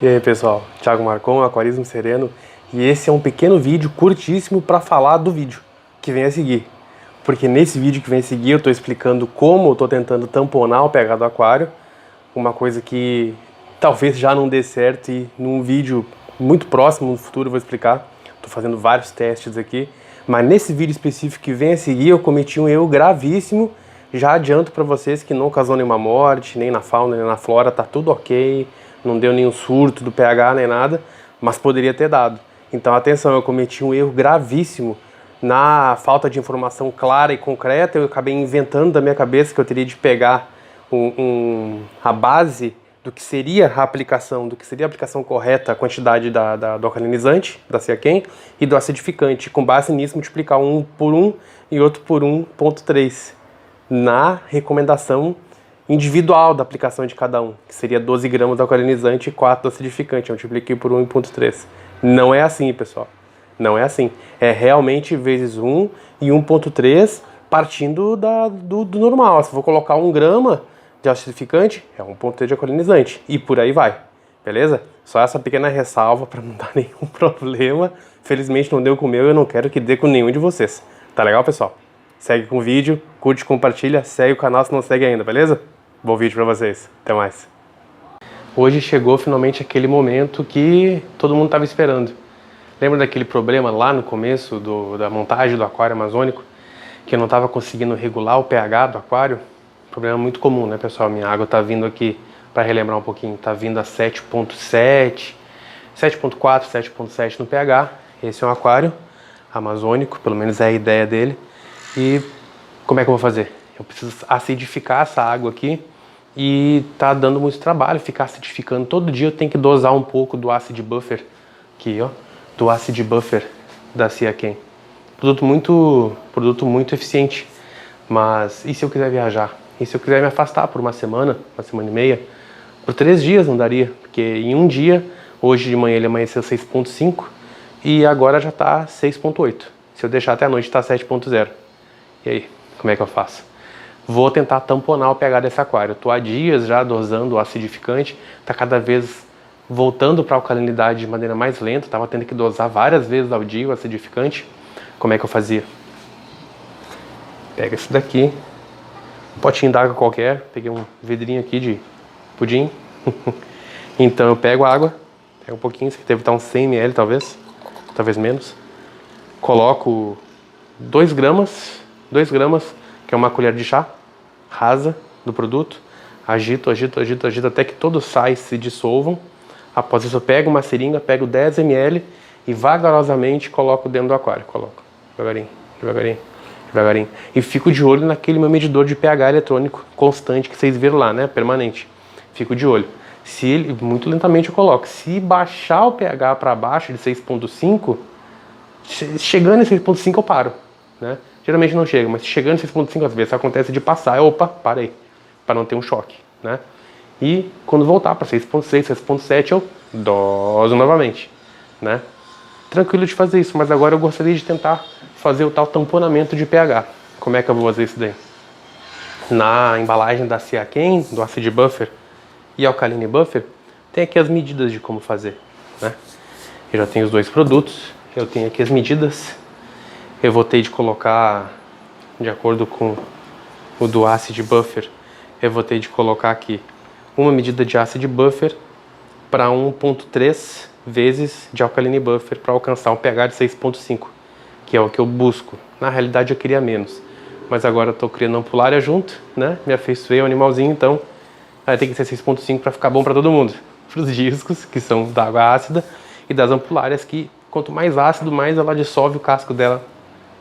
E aí pessoal, Thiago Marcon, Aquarismo Sereno, e esse é um pequeno vídeo curtíssimo para falar do vídeo que vem a seguir. Porque nesse vídeo que vem a seguir eu estou explicando como eu estou tentando tamponar o pH do aquário, uma coisa que talvez já não dê certo, e num vídeo muito próximo, no futuro, eu vou explicar. Estou fazendo vários testes aqui, mas nesse vídeo específico que vem a seguir eu cometi um erro gravíssimo. Já adianto para vocês que não causou nenhuma morte, nem na fauna, nem na flora, tá tudo ok. Não deu nenhum surto do pH nem nada, mas poderia ter dado. Então atenção, eu cometi um erro gravíssimo na falta de informação clara e concreta. Eu acabei inventando da minha cabeça que eu teria de pegar a base do que seria a aplicação, correta, a quantidade do alcalinizante, da Siaken, e do acidificante. Com base nisso, multiplicar um por 1 e outro por 1,3 na recomendação individual da aplicação de cada um, que seria 12 gramas do alcalinizante e 4 do acidificante. Eu multipliquei por 1,3. Não é assim, pessoal. Não é assim. É realmente vezes 1 e 1,3 partindo do normal. Se eu for colocar 1 grama de acidificante, é 1,3 de alcalinizante. E por aí vai. Beleza? Só essa pequena ressalva para não dar nenhum problema. Felizmente não deu com o meu e eu não quero que dê com nenhum de vocês. Tá legal, pessoal? Segue com o vídeo, curte, compartilha, segue o canal se não segue ainda, beleza? Bom vídeo pra vocês, até mais. Hoje chegou finalmente aquele momento que todo mundo estava esperando. Lembra daquele problema lá no começo da montagem do aquário amazônico? Que eu não estava conseguindo regular o pH do aquário? Problema muito comum, né, pessoal? Minha água está vindo aqui, para relembrar um pouquinho, está vindo a 7.7, 7.4, 7.7 no pH. Esse é um aquário amazônico, pelo menos é a ideia dele. E como é que eu vou fazer? Eu preciso acidificar essa água aqui e tá dando muito trabalho ficar acidificando. Todo dia eu tenho que dosar um pouco do acid buffer, aqui ó, do acid buffer da Siaken. Produto muito eficiente. Mas e se eu quiser viajar? E se eu quiser me afastar por uma semana e meia? Por 3 dias não daria, porque em um dia, hoje de manhã ele amanheceu 6.5 e agora já tá 6.8. Se eu deixar até a noite tá 7.0. E aí, como é que eu faço? Vou tentar tamponar o pH desse aquário. Eu tô há dias já dosando o acidificante, tá cada vez voltando para a alcalinidade de maneira mais lenta, tava tendo que dosar várias vezes ao dia o acidificante. Como é que eu fazia? Pega esse daqui, um potinho d'água qualquer, peguei um vidrinho aqui de pudim. Então eu pego a água, pego um pouquinho, isso aqui deve estar uns 100 ml talvez menos. Coloco 2 gramas, que é uma colher de chá rasa do produto. Agito até que todos os sais se dissolvam. Após isso eu pego uma seringa, pego 10 ml e vagarosamente coloco dentro do aquário. Coloco devagarinho. E fico de olho naquele meu medidor de pH eletrônico constante que vocês viram lá, né? Permanente. Fico de olho. Se ele, muito lentamente eu coloco. Se baixar o pH para baixo de 6.5, chegando em 6.5 eu paro, né? Geralmente não chega, mas chegando em 6.5 às vezes acontece de passar, opa, parei, para não ter um choque, né? E quando voltar para 6.6, 6.7 eu doso novamente, né? Tranquilo de fazer isso, mas agora eu gostaria de tentar fazer o tal tamponamento de pH. Como é que eu vou fazer isso daí? Na embalagem da Siaken, do Acid Buffer e Alkaline Buffer, tem aqui as medidas de como fazer, né? Eu já tenho os dois produtos, eu tenho aqui as medidas. Eu vou ter de colocar, de acordo com o do Acid Buffer, eu vou ter de colocar aqui uma medida de Acid Buffer para 1.3 vezes de Alkaline Buffer para alcançar um pH de 6.5, que é o que eu busco. Na realidade eu queria menos, mas agora eu estou criando ampulária junto, né? Me afeiçoei ao animalzinho, então vai ter que ser 6.5 para ficar bom para todo mundo. Para os discos, que são da água ácida, e das ampulárias, que quanto mais ácido, mais ela dissolve o casco dela.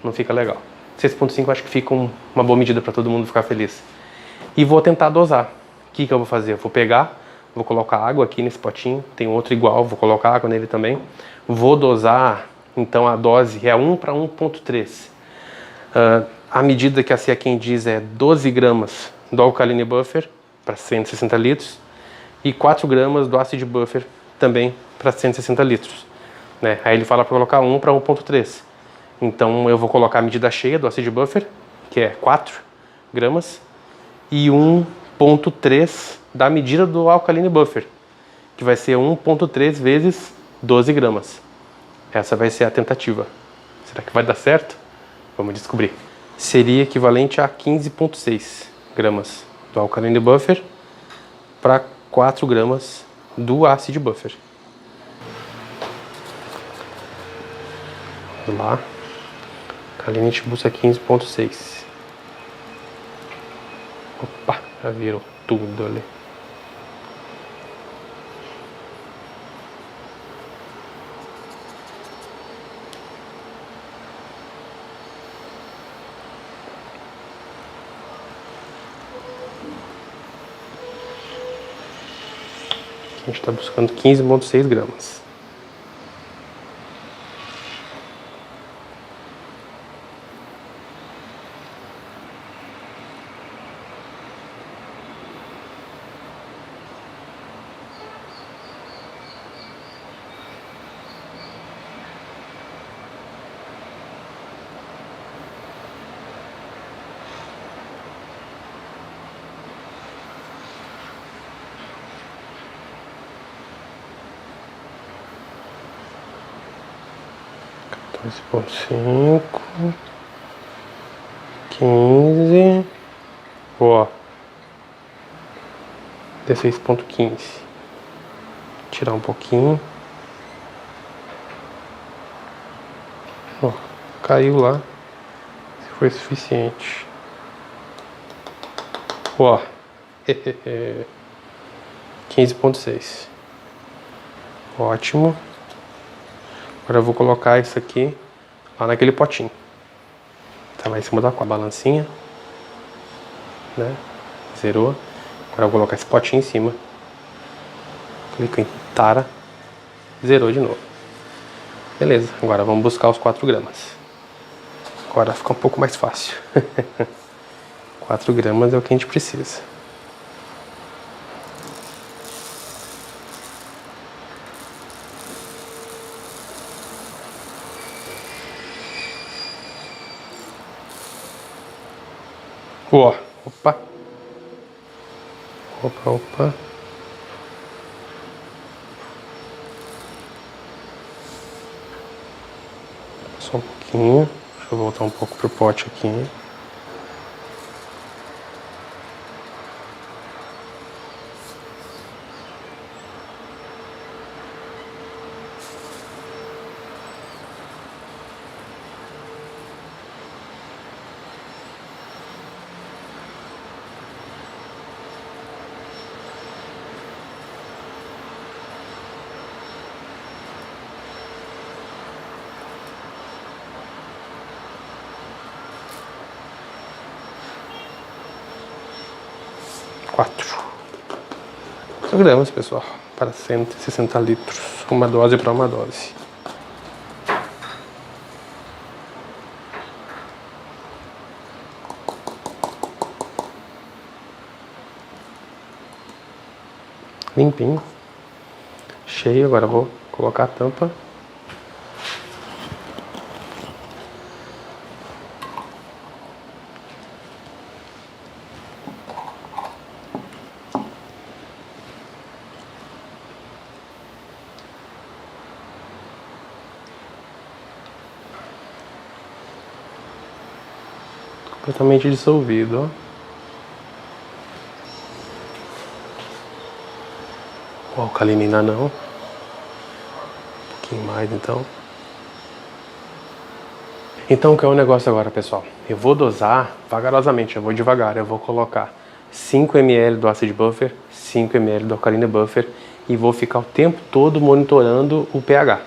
Não fica legal. 6.5 acho que fica uma boa medida para todo mundo ficar feliz. E vou tentar dosar. O que eu vou fazer? Eu vou pegar, vou colocar água aqui nesse potinho, tem outro igual, vou colocar água nele também. Vou dosar, então a dose é 1 para 1.3. A medida que a Siaken diz é 12 gramas do Alkaline Buffer para 160 litros e 4 gramas do Acid Buffer também para 160 litros. Né? Aí ele fala para colocar 1 para 1.3. Então eu vou colocar a medida cheia do Acid Buffer, que é 4 gramas, e 1.3 da medida do Alkaline Buffer, que vai ser 1,3 vezes 12 gramas. Essa vai ser a tentativa. Será que vai dar certo? Vamos descobrir. Seria equivalente a 15,6 gramas do Alkaline Buffer para 4 gramas do Acid Buffer. Vamos lá. Alkaline a gente busca 15,6. Opa, já viram tudo ali. A gente está buscando 15,6 gramas. Esse ponto 5, 15, ó, 16,15. Tirar um pouquinho. Ó, caiu lá. Se foi suficiente. Ó, 15,6. Ótimo. Agora eu vou colocar isso aqui lá naquele potinho. Tá lá em cima da balancinha, né? Zerou. Agora eu vou colocar esse potinho em cima. Clico em Tara. Zerou de novo. Beleza, agora vamos buscar os 4 gramas. Agora fica um pouco mais fácil. 4 gramas é o que a gente precisa. Ó, opa. Opa. Só um pouquinho. Deixa eu voltar um pouco pro pote aqui. Quatro gramas, pessoal, para 160 litros. Uma dose para uma dose. Limpinho. Cheio. Agora eu vou colocar a tampa. Completamente dissolvido, ó. O alcalino ainda não. Um pouquinho mais, então. Então, o que é o negócio agora, pessoal? Eu vou dosar vagarosamente, eu vou devagar. Eu vou colocar 5 ml do Acid Buffer, 5 ml do Alkaline Buffer e vou ficar o tempo todo monitorando o pH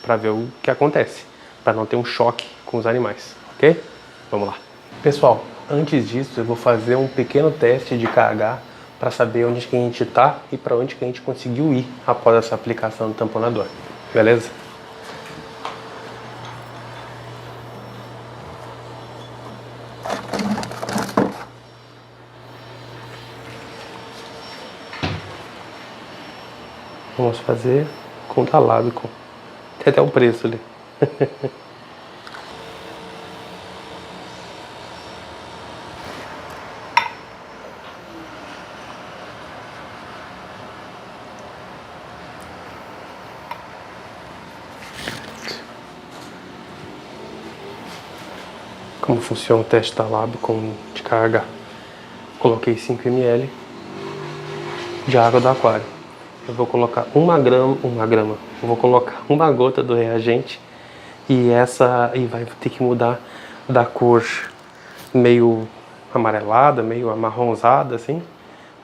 para ver o que acontece, para não ter um choque com os animais, ok? Vamos lá. Pessoal, antes disso eu vou fazer um pequeno teste de KH para saber onde que a gente está e para onde que a gente conseguiu ir após essa aplicação do tamponador, beleza? Vamos fazer contalábico. Tem até o preço ali. como funciona o teste da Lab de KH. Coloquei 5 ml de água do aquário. Eu vou colocar uma grama, eu vou colocar uma gota do reagente e vai ter que mudar da cor meio amarelada, meio amarronzada assim,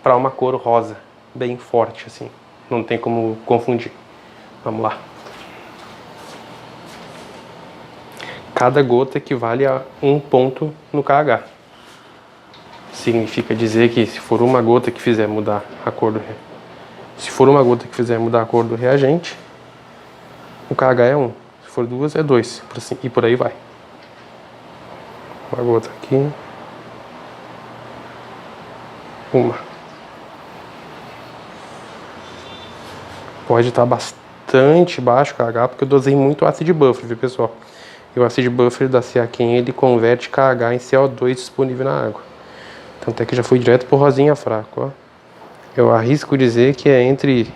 para uma cor rosa, bem forte assim. Não tem como confundir. Vamos lá. Cada gota equivale a 1 ponto no KH. Significa dizer que se for uma gota que fizer mudar a cor do reagente, o KH é 1. Se for 2, é 2. E por aí vai. Uma gota aqui. Uma. Pode estar bastante baixo o KH, porque eu dosei muito acid buffer, viu, pessoal? E o acid buffer da Siaken, ele converte KH em CO2 disponível na água. Tanto é que já foi direto pro rosinha fraco, ó. Eu arrisco dizer que é entre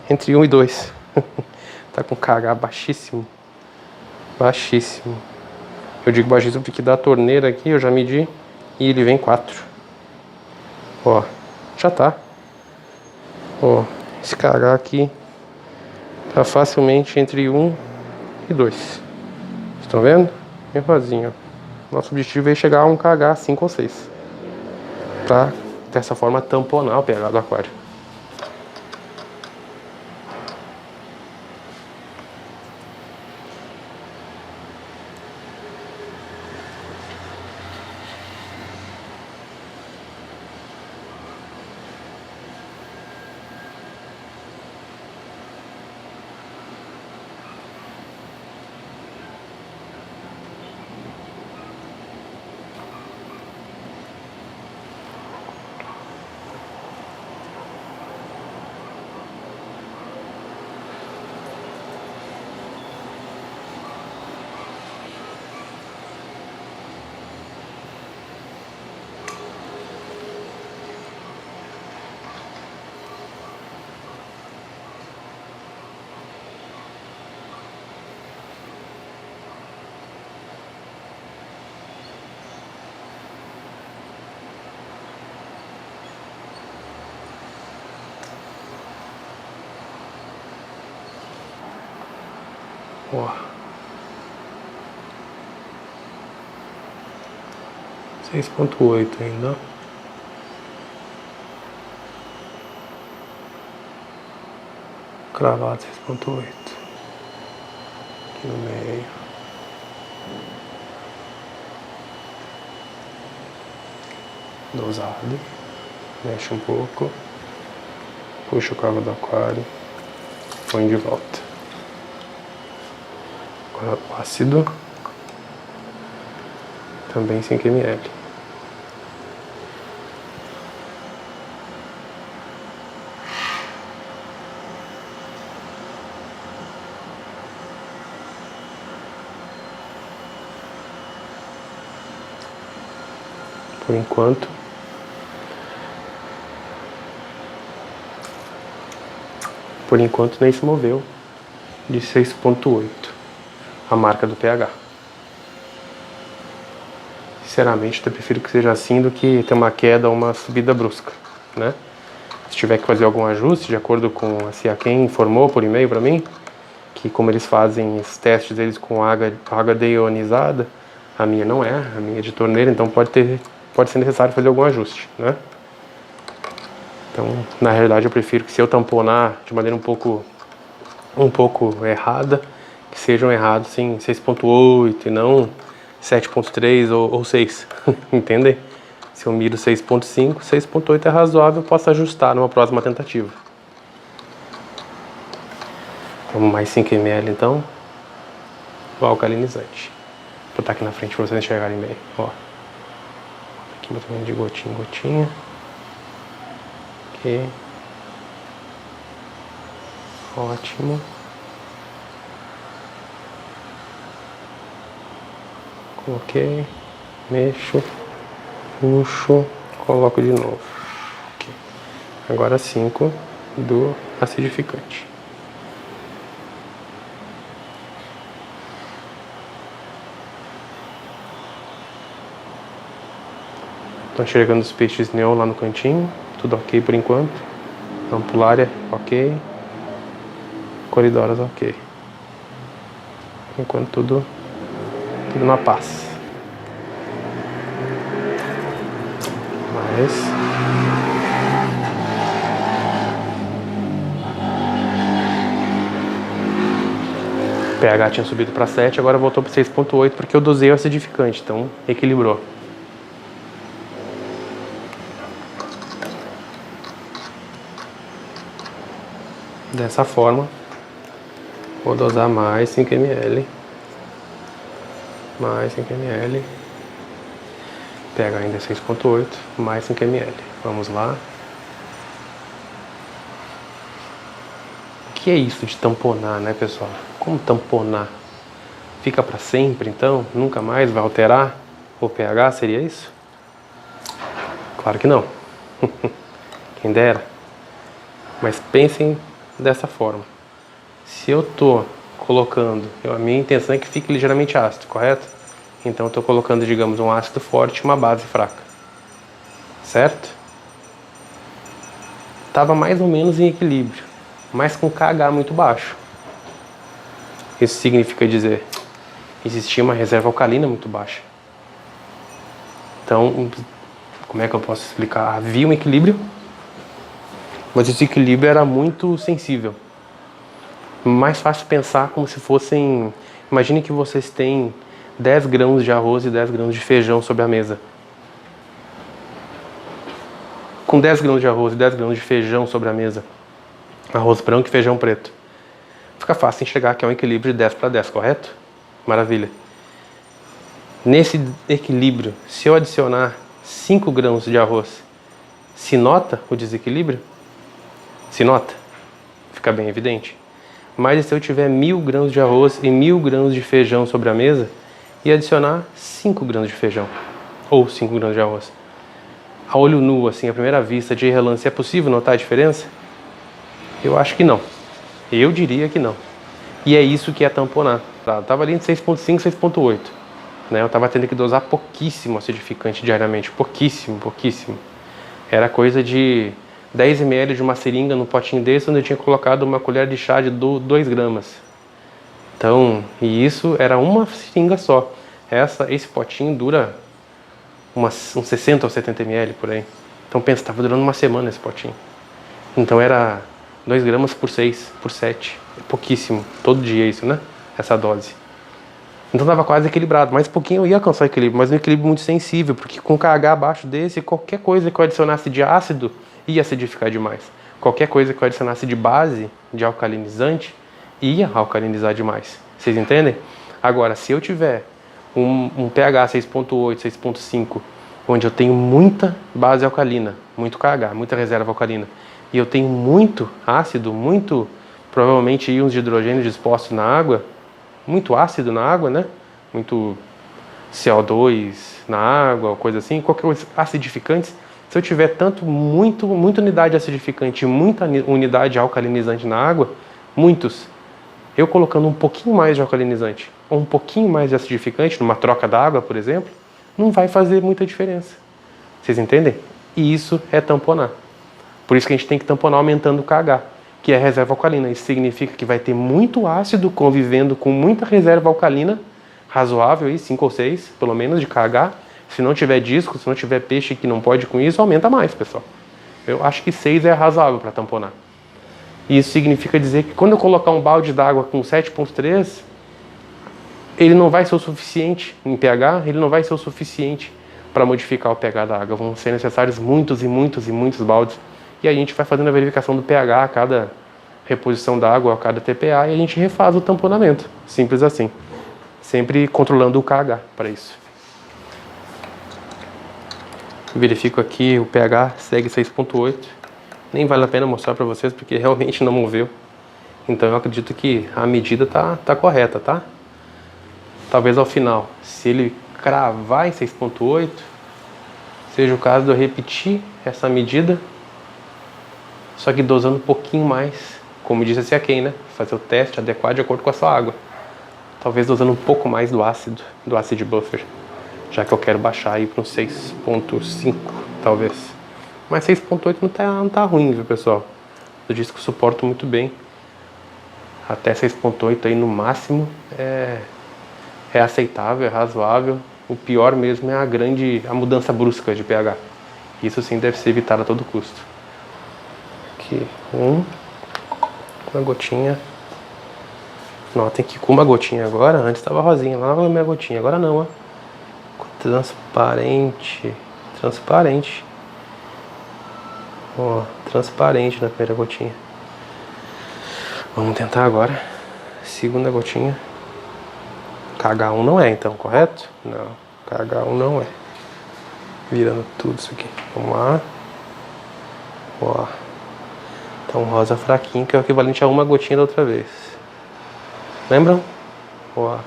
1 e 2. Tá com KH baixíssimo. Baixíssimo. Eu digo baixíssimo porque da torneira aqui eu já medi e ele vem 4. Ó, já tá. Ó, esse KH aqui tá facilmente entre 1 e 2. Estão vendo? Bem rosinho. Nosso objetivo é chegar a um KH 5 ou 6. Pra dessa forma tamponar o pH do aquário. Ó. 6,8 ainda. Cravado 6,8. Aqui no meio. Dosado. Mexe um pouco. Puxa o cabo do aquário. Põe de volta. Agora o ácido. Também 5 ml. Por enquanto nem se moveu de 6,8 a marca do pH. Sinceramente, eu prefiro que seja assim do que ter uma queda ou uma subida brusca, né? Se tiver que fazer algum ajuste, de acordo com a Siaken informou por e-mail para mim, que como eles fazem os testes deles com água deionizada, a minha não é, a minha é de torneira, então pode ser necessário fazer algum ajuste, né? Então, na realidade, eu prefiro que se eu tamponar de maneira um pouco errada, que sejam errados sim 6,8 e não 7,3 ou 6, entendem? Se eu miro 6,5, 6,8 é razoável, eu posso ajustar numa próxima tentativa. Vamos mais 5 ml então, do alcalinizante. Vou botar aqui na frente para vocês enxergarem bem, ó. Aqui botando de gotinha em gotinha. Aqui. Ótimo. Coloquei, mexo, puxo, coloco de novo. Okay. Agora 5 do acidificante. Estão enxergando os peixes neon lá no cantinho. Tudo ok por enquanto. Ampulária ok. Coridoras ok. Por enquanto tudo na paz. Mas o pH tinha subido para 7, agora voltou para 6.8 porque eu dosei o acidificante, então equilibrou. Dessa forma, vou dosar mais 5 ml. Mais 5 ml. pH ainda 6.8, mais 5 ml. Vamos lá. O que é isso de tamponar, né, pessoal? Como tamponar? Fica para sempre, então? Nunca mais vai alterar o pH? Seria isso? Claro que não. Quem dera. Mas pensem dessa forma. Se eu tô colocando, a minha intenção é que fique ligeiramente ácido, correto? Então eu estou colocando, digamos, um ácido forte e uma base fraca. Certo? Estava mais ou menos em equilíbrio, mas com KH muito baixo. Isso significa dizer, existia uma reserva alcalina muito baixa. Então, como é que eu posso explicar? Havia um equilíbrio, mas esse equilíbrio era muito sensível. Mais fácil pensar como se fossem... Imagine que vocês têm 10 grãos de arroz e 10 grãos de feijão sobre a mesa. Com 10 grãos de arroz e 10 grãos de feijão sobre a mesa, arroz branco e feijão preto, fica fácil enxergar que é um equilíbrio de 10 para 10, correto? Maravilha. Nesse equilíbrio, se eu adicionar 5 grãos de arroz, se nota o desequilíbrio? Se nota? Fica bem evidente. Mas se eu tiver 1000 grãos de arroz e 1000 grãos de feijão sobre a mesa e adicionar 5 grãos de feijão ou 5 grãos de arroz, a olho nu, assim, à primeira vista, de relance, é possível notar a diferença? Eu acho que não. Eu diria que não. E é isso que é tamponar. Eu estava ali em 6.5, 6.8. Né? Eu estava tendo que dosar pouquíssimo acidificante diariamente. Pouquíssimo, pouquíssimo. Era coisa de 10 ml de uma seringa no potinho desse, onde eu tinha colocado uma colher de chá de 2 gramas. Então, e isso era uma seringa só. Esse potinho dura uns 60 ou 70 ml por aí. Então pensa, estava durando uma semana esse potinho. Então era 2 gramas por 6, por 7. É pouquíssimo. Todo dia isso, né? Essa dose. Então estava quase equilibrado. Mais pouquinho eu ia alcançar o equilíbrio, mas um equilíbrio muito sensível, porque com KH abaixo desse, qualquer coisa que eu adicionasse de ácido ia acidificar demais. Qualquer coisa que eu adicionasse de base, de alcalinizante, ia alcalinizar demais. Vocês entendem? Agora, se eu tiver um pH 6.8, 6.5, onde eu tenho muita base alcalina, muito KH, muita reserva alcalina, e eu tenho muito ácido, muito, provavelmente íons de hidrogênio dispostos na água, muito ácido na água, né? Muito CO2 na água, coisa assim, qualquer coisa, acidificantes. Se eu tiver muita unidade acidificante e muita unidade alcalinizante na água, eu colocando um pouquinho mais de alcalinizante ou um pouquinho mais de acidificante, numa troca d'água, por exemplo, não vai fazer muita diferença. Vocês entendem? E isso é tamponar. Por isso que a gente tem que tamponar aumentando o KH, que é a reserva alcalina. Isso significa que vai ter muito ácido convivendo com muita reserva alcalina, razoável, aí, 5 ou 6, pelo menos, de KH. Se não tiver disco, se não tiver peixe que não pode com isso, aumenta mais, pessoal. Eu acho que 6 é razoável para tamponar. Isso significa dizer que quando eu colocar um balde d'água com 7.3, ele não vai ser o suficiente em pH, ele não vai ser o suficiente para modificar o pH da água. Vão ser necessários muitos e muitos e muitos baldes. E aí a gente vai fazendo a verificação do pH a cada reposição da água, a cada TPA, e a gente refaz o tamponamento. Simples assim. Sempre controlando o KH para isso. Verifico aqui, o pH segue 6.8. Nem vale a pena mostrar para vocês, porque realmente não moveu. Então eu acredito que a medida tá correta, tá? Talvez ao final, se ele cravar em 6.8, seja o caso de eu repetir essa medida, só que dosando um pouquinho mais, como disse a Cia Ken, né? Fazer o teste adequado de acordo com a sua água. Talvez dosando um pouco mais do acid buffer. já que eu quero baixar aí para um 6.5, talvez. Mas 6.8 não tá ruim, viu, pessoal? Eu disse que eu suporto muito bem. Até 6.8 aí no máximo é aceitável, é razoável. O pior mesmo é a mudança brusca de pH. Isso sim deve ser evitado a todo custo. Aqui, uma gotinha. Notem que com uma gotinha agora, antes estava rosinha, lá na minha gotinha, agora não, ó. Transparente, ó, transparente na primeira gotinha. Vamos tentar agora, segunda gotinha. KH1 não é então, correto? Não, KH1 não é. Virando tudo isso aqui, vamos lá. Ó, tá um rosa fraquinho, que é o equivalente a uma gotinha da outra vez. Lembram? Ó.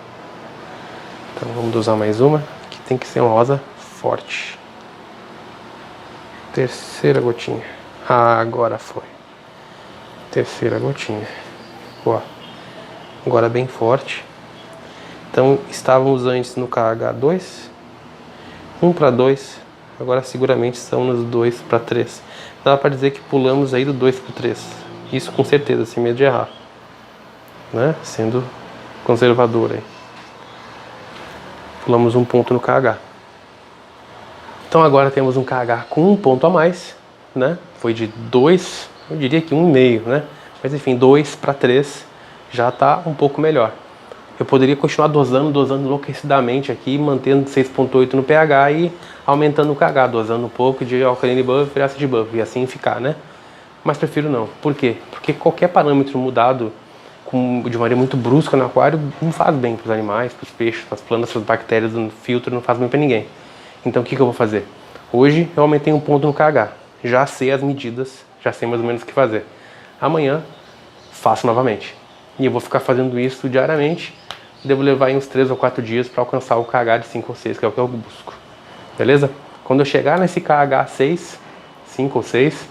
Então vamos usar mais uma, que tem que ser um rosa forte. Terceira gotinha. Ah, agora foi. Terceira gotinha. Ó. Agora bem forte. Então estávamos antes no KH2, 1:2. Agora seguramente estamos nos 2:3. Dá para dizer que pulamos aí do 2:3. Isso com certeza, sem medo de errar, né? Sendo conservador aí. Pulamos um ponto no KH. Então agora temos um KH com um ponto a mais, né? Foi de 2, eu diria que 1,5, né? Mas enfim, 2:3 já está um pouco melhor. Eu poderia continuar dosando enlouquecidamente aqui, mantendo 6.8 no pH e aumentando o KH, dosando um pouco de alkaline buff e acid buff, e assim ficar, né? Mas prefiro não. Por quê? Porque qualquer parâmetro mudado de maneira muito brusca no aquário não faz bem para os animais, para os peixes, para as plantas, para as bactérias no filtro, não faz bem para ninguém. Então o que eu vou fazer? Hoje eu aumentei um ponto no KH, já sei as medidas, já sei mais ou menos o que fazer. Amanhã faço novamente. E eu vou ficar fazendo isso diariamente. Devo levar aí uns 3 ou 4 dias para alcançar o KH de 5 ou 6, que é o que eu busco. Beleza? Quando eu chegar nesse KH 6, 5 ou 6,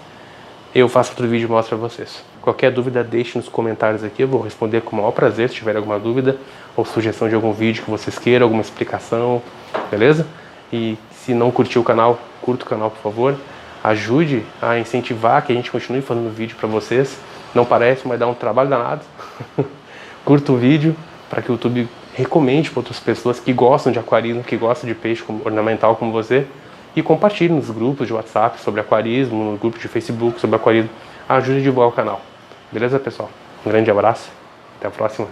eu faço outro vídeo e mostro para vocês. Qualquer dúvida, deixe nos comentários aqui, eu vou responder com o maior prazer se tiver alguma dúvida ou sugestão de algum vídeo que vocês queiram, alguma explicação, beleza? E se não curtiu o canal, curta o canal, por favor. Ajude a incentivar que a gente continue fazendo vídeo para vocês. Não parece, mas dá um trabalho danado. Curta o vídeo para que o YouTube recomende para outras pessoas que gostam de aquarismo, que gostam de peixe ornamental como você. E compartilhe nos grupos de WhatsApp sobre aquarismo, no grupo de Facebook sobre aquarismo. Ajude a divulgar o canal. Beleza, pessoal? Um grande abraço. Até a próxima.